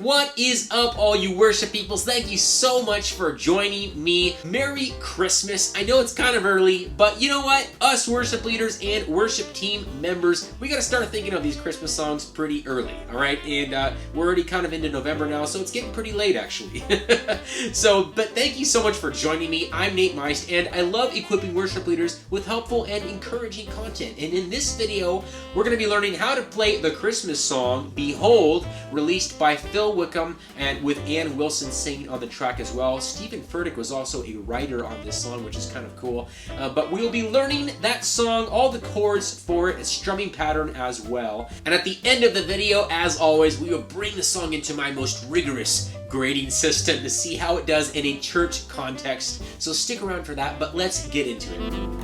What is up, all you worship peoples? Thank you so much for joining me. Merry Christmas. I know it's kind of early, but you know what? Us worship leaders and worship team members, we gotta start thinking of these Christmas songs pretty early, all right? And we're already kind of into November now, so it's getting pretty late, actually. But thank you so much for joining me. I'm MydNyte, and I love equipping worship leaders with helpful and encouraging content. And in this video, we're gonna be learning how to play the Christmas song, Behold, released by Wickham, and with Ann Wilson singing on the track as well. Stephen Furtick was also a writer on this song, which is kind of cool. But we will be learning that song, all the chords for it, a strumming pattern as well. And at the end of the video, as always, we will bring the song into my most rigorous grading system to see how it does in a church context. So stick around for that, but let's get into it.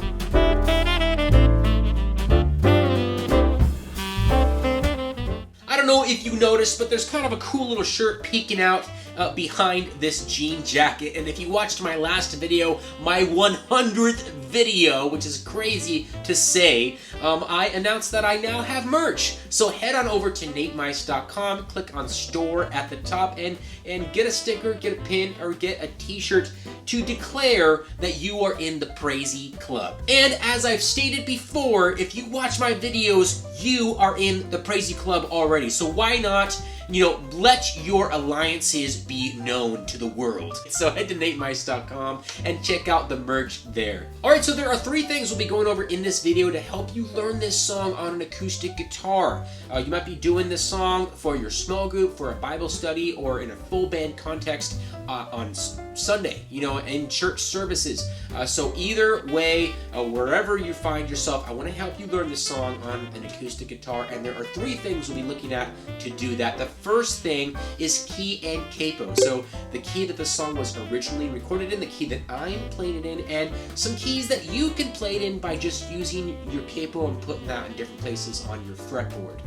I don't know if you noticed, but there's kind of a cool little shirt peeking out behind this jean jacket. And if you watched my last video, my 100th video, which is crazy to say, I announced that I now have merch. So head on over to NateMyst.com, click on store at the top, and get a sticker, get a pin, or get a t-shirt to declare that you are in the Praisey Club. And as I've stated before, if you watch my videos, you are in the Praisey Club already. So why not, let your alliances be known to the world. So head to NateMyst.com and check out the merch there. Alright, so there are 3 things we'll be going over in this video to help you learn this song on an acoustic guitar. You might be doing this song for your small group, for a Bible study, or in a full band context on Sunday, in church services. So either way, wherever you find yourself, I want to help you learn this song on an acoustic guitar, and there are 3 things we'll be looking at to do that. The first thing is key and capo. So the key that the song was originally recorded in, the key that I'm playing it in, and some keys that you can play it in by just using your capo and putting that in different places on your fretboard.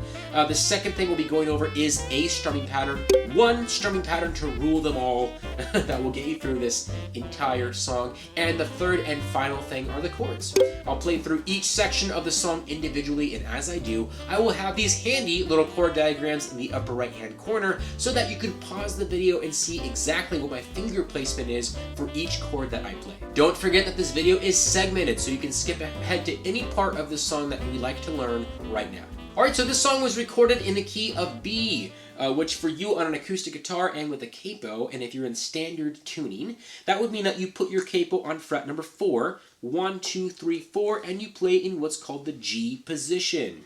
The second thing we'll be going over is a strumming pattern. One strumming pattern to rule them all that will get you through this entire song. And the third and final thing are the chords. I'll play through each section of the song individually, and as I do, I will have these handy little chord diagrams in the upper right hand corner so that you can pause the video and see exactly what my finger placement is for each chord that I play. Don't forget that this video is segmented, so you can skip ahead to any part of the song that you'd like to learn right now. Alright, so this song was recorded in the key of B, which for you on an acoustic guitar and with a capo, and if you're in standard tuning, that would mean that you put your capo on fret number 4, 1, 2, 3, 4, and you play in what's called the G position.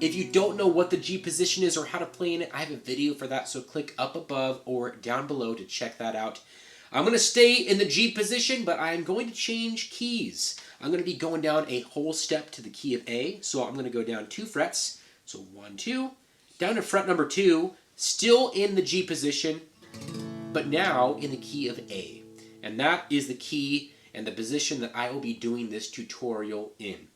If you don't know what the G position is or how to play in it, I have a video for that, so click up above or down below to check that out. I'm going to stay in the G position, but I'm going to change keys. I'm going to be going down a whole step to the key of A, so I'm going to go down 2 frets, so 1, 2, down to fret number 2, still in the G position, but now in the key of A. And that is the key and the position that I will be doing this tutorial in.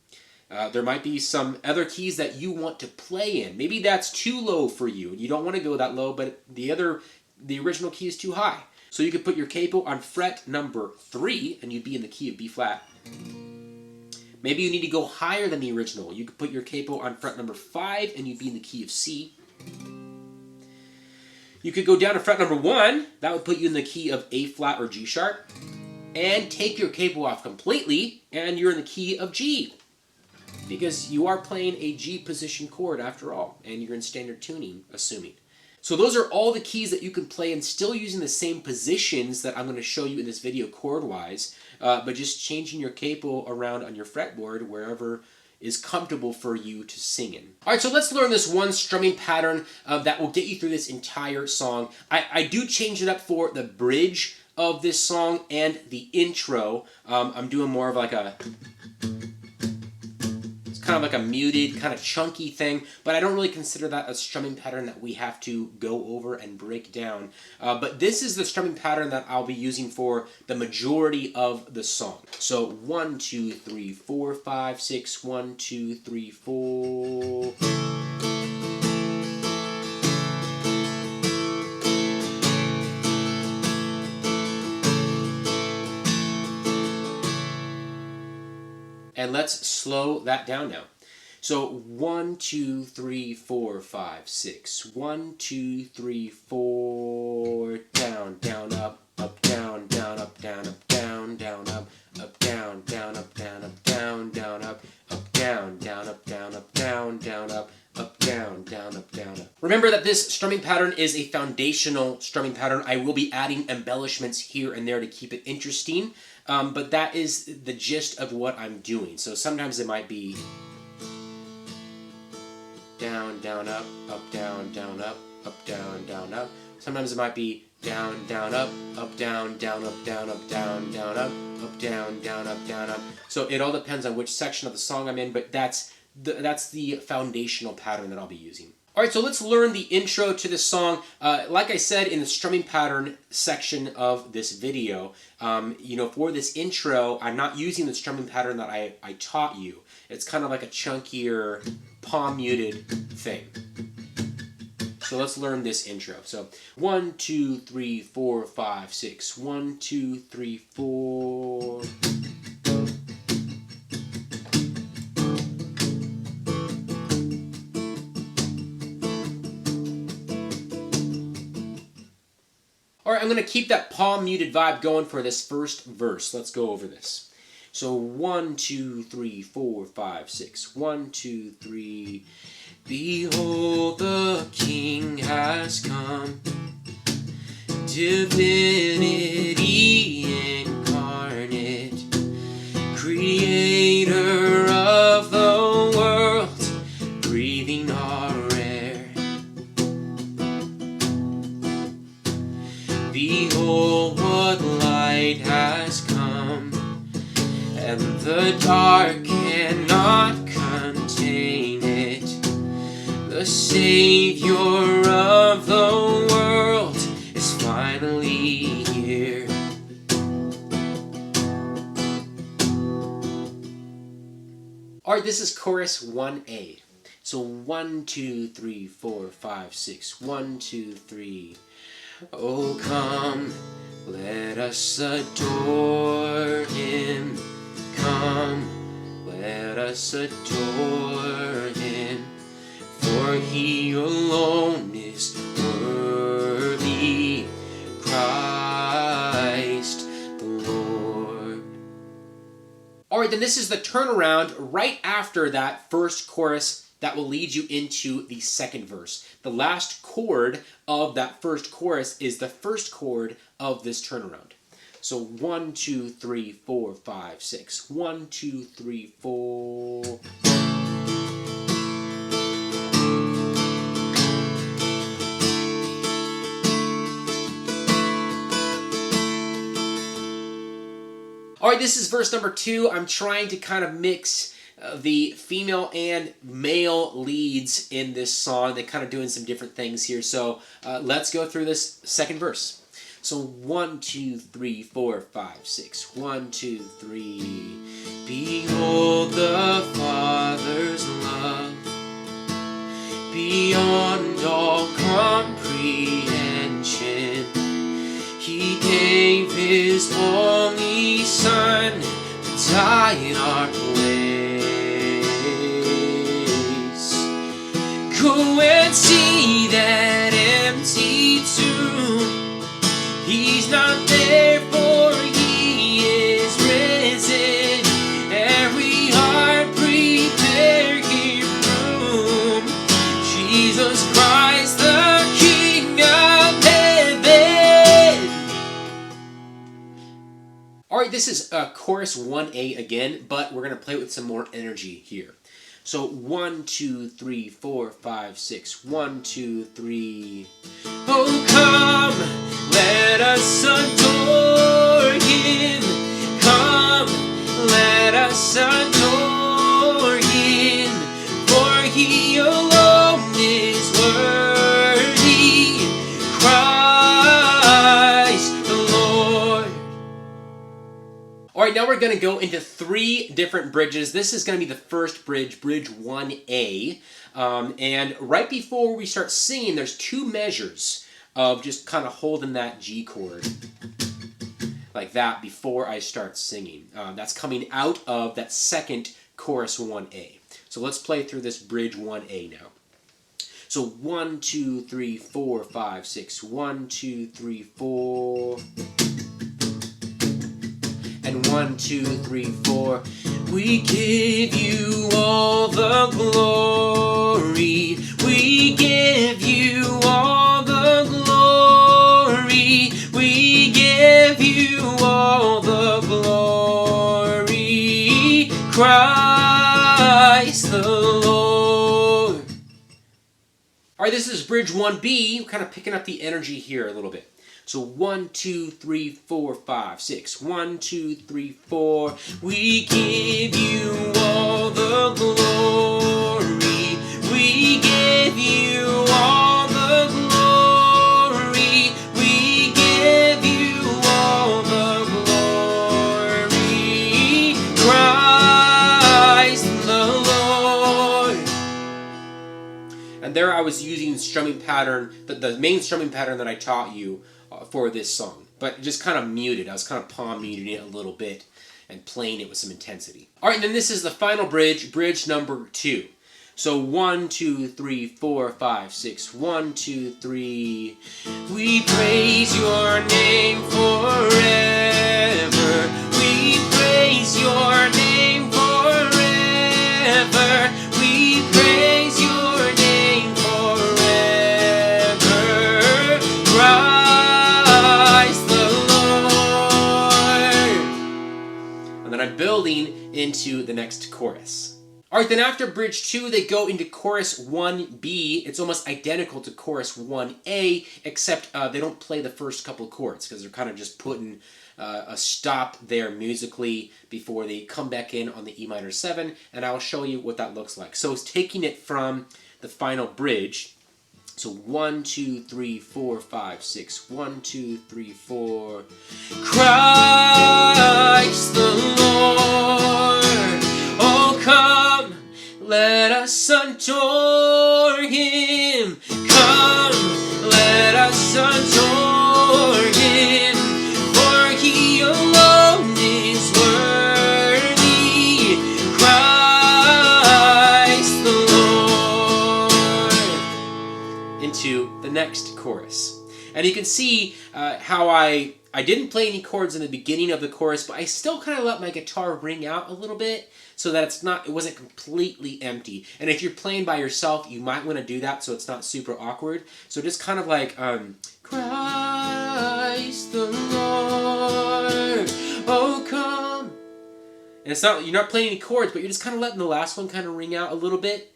There might be some other keys that you want to play in. Maybe that's too low for you, and you don't want to go that low, but the original key is too high. So you could put your capo on fret number 3, and you'd be in the key of B flat. Maybe you need to go higher than the original. You could put your capo on fret number 5, and you'd be in the key of C. You could go down to fret number 1. That would put you in the key of A flat or G sharp. And take your capo off completely, and you're in the key of G. Because you are playing a G position chord after all, and you're in standard tuning, assuming. So those are all the keys that you can play and still using the same positions that I'm going to show you in this video chord-wise, but just changing your capo around on your fretboard wherever is comfortable for you to sing in. Alright, so let's learn this one strumming pattern that will get you through this entire song. I do change it up for the bridge of this song and the intro. I'm doing more of like a... kind of like a muted, kind of chunky thing, but I don't really consider that a strumming pattern that we have to go over and break down. But this is the strumming pattern that I'll be using for the majority of the song. So 1, 2, 3, 4, 5, 6, 1, 2, 3, 4. And let's slow that down now. So 1, 2, 3, 4, 5, 6. 1, 2, 3, 4. Remember that this strumming pattern is a foundational strumming pattern. I will be adding embellishments here and there to keep it interesting, but that is the gist of what I'm doing. So sometimes it might be down, down, up, down, up, down, up. Sometimes it might be down, down, up, down, up, down, up, down, up, down, up, down, up. So it all depends on which section of the song I'm in, but that's the foundational pattern that I'll be using. Alright, so let's learn the intro to this song. Like I said in the strumming pattern section of this video, for this intro, I'm not using the strumming pattern that I taught you. It's kind of like a chunkier, palm-muted thing. So let's learn this intro. So 1, 2, 3, 4, 5, 6. 1, 2, 3, 4. Alright, I'm going to keep that palm muted vibe going for this first verse. Let's go over this. So 1, 2, 3, 4, 5, 6. 1, 2, 3. Behold, the King has come, divinity incarnate, creator of the world, breathing our air. Behold, what light has come, and the dark cannot contain it. The Savior of the world is finally here. Alright, this is chorus 1A. So 1, 2, 3, 4, 5, 6. 1, 2, 3. Oh, come, let us adore Him. Come, let us adore Him. For He alone is worthy, Christ the Lord. Alright, then this is the turnaround right after that first chorus that will lead you into the second verse. The last chord of that first chorus is the first chord of this turnaround. So 1, 2, 3, 4, 5, 6. 1, 2, 3, 4. Alright, this is verse number 2. I'm trying to kind of mix the female and male leads in this song. They're kind of doing some different things here. So let's go through this second verse. So 1, 2, 3, 4, 5, 6. 1, 2, 3. Behold the Father's love beyond all comprehension. He gave His only Son to die in our place. Go and see that empty tomb. He's not there, for He is risen. Every heart prepare Him room. Jesus Christ, the King of heaven. Alright, this is chorus 1A again, but we're going to play with some more energy here. So 1, 2, 3, 4, 5, 6. 1, 2, 3. Oh, come, let us adore Him. Come, let us adore Him. For He alone is worthy, Christ the Lord. Alright, now we're going to go into 3 different bridges. This is going to be the first bridge, bridge 1A. And right before we start singing, there's 2 measures of just kind of holding that G chord like that before I start singing. That's coming out of that second chorus 1A. So let's play through this bridge 1A now. So 1, 2, 3, 4, 5, 6. 1, 2, 3, 4. And 1, 2, 3, 4. We give You all the glory. We give You right, this is bridge 1B, kind of picking up the energy here a little bit. So 1, 2, 3, 4, 5, 6. 1, 2, 3, 4. We give you all the glory. We give you all the glory. We give you all the glory. Christ the Lord. And there I was using strumming pattern, the main strumming pattern that I taught you for this song, but just kind of muted. I was kind of palm muting it a little bit and playing it with some intensity. All right, and then this is the final bridge, bridge number 2. So 1, 2, 3, 4, 5, 6. 1, 2, 3. We praise your name forever. We praise your name forever. We praise your name forever. Christ the Lord. And then I'm building into the next chorus. Alright, then after bridge 2, they go into chorus 1B. It's almost identical to chorus 1A, except they don't play the first couple of chords, because they're kind of just putting a stop there musically before they come back in on the E minor 7, and I'll show you what that looks like. So it's taking it from the final bridge. So 1, 2, 3, 4, 5, 6. 1, 2, 3, 4. Christ the Lord, oh come, let us adore Him. Come, let us adore Him, for He alone is worthy. Christ the Lord. Into the next chorus. And you can see how I didn't play any chords in the beginning of the chorus, but I still kind of let my guitar ring out a little bit so that it wasn't completely empty. And if you're playing by yourself, you might want to do that so it's not super awkward. So just kind of like, Christ the Lord, oh come. And it's not, you're not playing any chords, but you're just kind of letting the last one kind of ring out a little bit.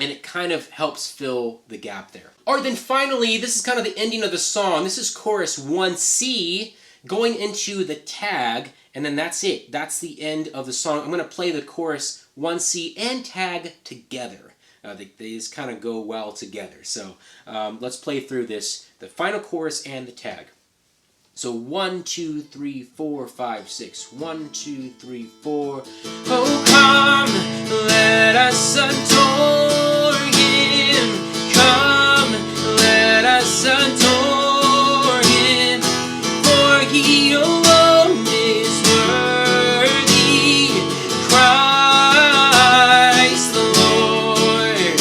And it kind of helps fill the gap there. Alright, then finally, this is kind of the ending of the song. This is chorus 1C, going into the tag, and then that's it. That's the end of the song. I'm going to play the chorus 1C and tag together. They just kind of go well together. So let's play through this, the final chorus and the tag. So 1, 2, 3, 4, 5, 6. 1, 2, 3, 4. Oh come, let us adore Him. Come, let us adore Him, for He alone is worthy. Christ the Lord,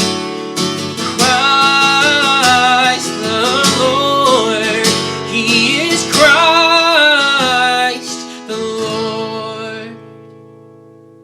Christ the Lord, He is Christ the Lord.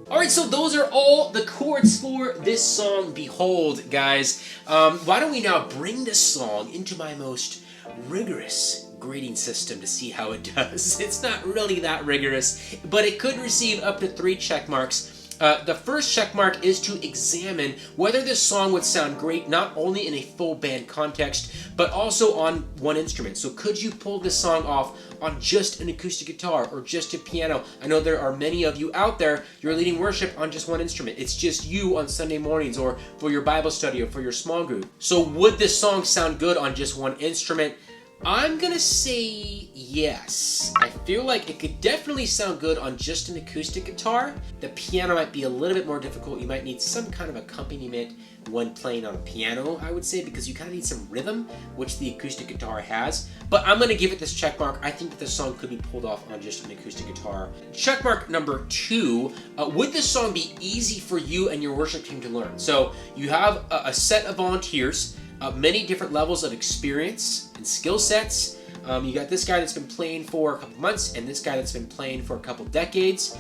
Alright, so those are all the chords for this song, Behold, guys. Why don't we now bring this song into my most rigorous grading system to see how it does. It's not really that rigorous, but it could receive up to 3 check marks. The first check mark is to examine whether this song would sound great not only in a full band context, but also on one instrument. So could you pull this song off on just an acoustic guitar or just a piano? I know there are many of you out there, you're leading worship on just one instrument. It's just you on Sunday mornings or for your Bible study or for your small group. So would this song sound good on just one instrument? I'm gonna say yes. I feel like it could definitely sound good on just an acoustic guitar. The piano might be a little bit more difficult. You might need some kind of accompaniment when playing on a piano, I would say, because you kind of need some rhythm, which the acoustic guitar has. But I'm gonna give it this check mark. I think that this song could be pulled off on just an acoustic guitar. Check mark number 2, would this song be easy for you and your worship team to learn? So you have a set of volunteers, many different levels of experience and skill sets. You got this guy that's been playing for a couple months and this guy that's been playing for a couple decades.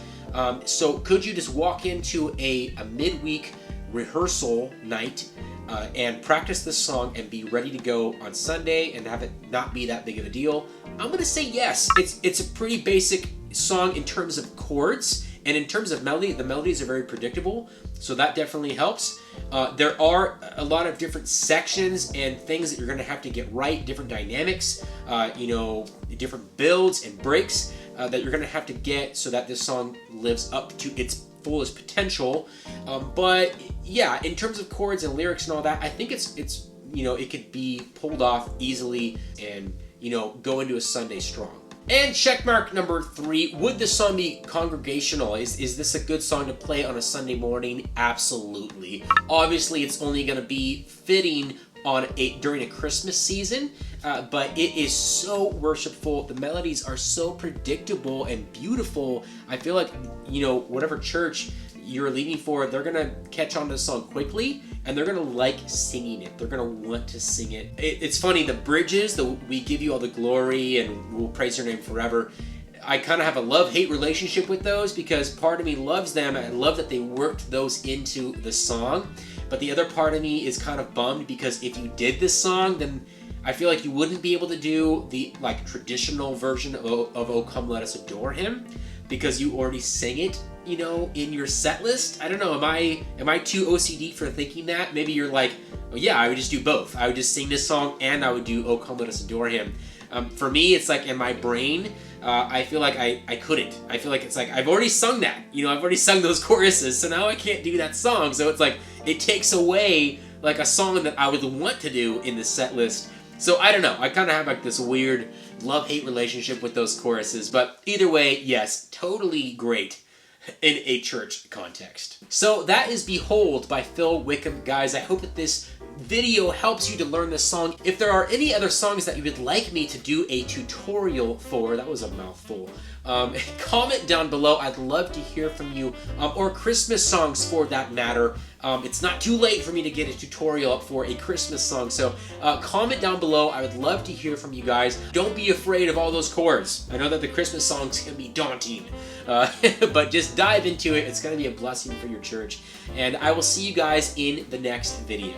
So could you just walk into a midweek rehearsal night and practice this song and be ready to go on Sunday and have it not be that big of a deal? I'm gonna say yes. It's a pretty basic song in terms of chords, and in terms of melody, the melodies are very predictable, so that definitely helps. There are a lot of different sections and things that you're going to have to get right, different dynamics, you know, different builds and breaks that you're going to have to get so that this song lives up to its fullest potential. But yeah, in terms of chords and lyrics and all that, I think it's you know, it could be pulled off easily and, you know, go into a Sunday strong. And checkmark number 3, would the song be congregational? Is this a good song to play on a Sunday morning? Absolutely. Obviously, it's only going to be fitting during a Christmas season, but it is so worshipful. The melodies are so predictable and beautiful. I feel like, you know, whatever church you're leading for, they're going to catch on to the song quickly, and they're going to like singing it. They're going to want to sing it. It's funny, the bridges, we give you all the glory and we'll praise your name forever. I kind of have a love-hate relationship with those because part of me loves them. I love that they worked those into the song. But the other part of me is kind of bummed because if you did this song, then I feel like you wouldn't be able to do the like traditional version of "Oh Come Let Us Adore Him" because you already sang it, you know, in your set list. I don't know, am I too OCD for thinking that? Maybe you're like, oh yeah, I would just do both. I would just sing this song and I would do "Oh Come Let Us Adore Him." For me, it's like in my brain, I feel like I couldn't. I feel like it's like I've already sung that. You know, I've already sung those choruses, so now I can't do that song. So it's like it takes away like a song that I would want to do in the set list. So I don't know. I kind of have like this weird love-hate relationship with those choruses. But either way, yes, totally great in a church context. So that is Behold by Phil Wickham. Guys, I hope that this video helps you to learn this song. If there are any other songs that you would like me to do a tutorial for, that was a mouthful, comment down below. I'd love to hear from you, or Christmas songs for that matter. It's not too late for me to get a tutorial up for a Christmas song, so comment down below. I would love to hear from you guys. Don't be afraid of all those chords. I know that the Christmas songs can be daunting, but just dive into it. It's going to be a blessing for your church, and I will see you guys in the next video.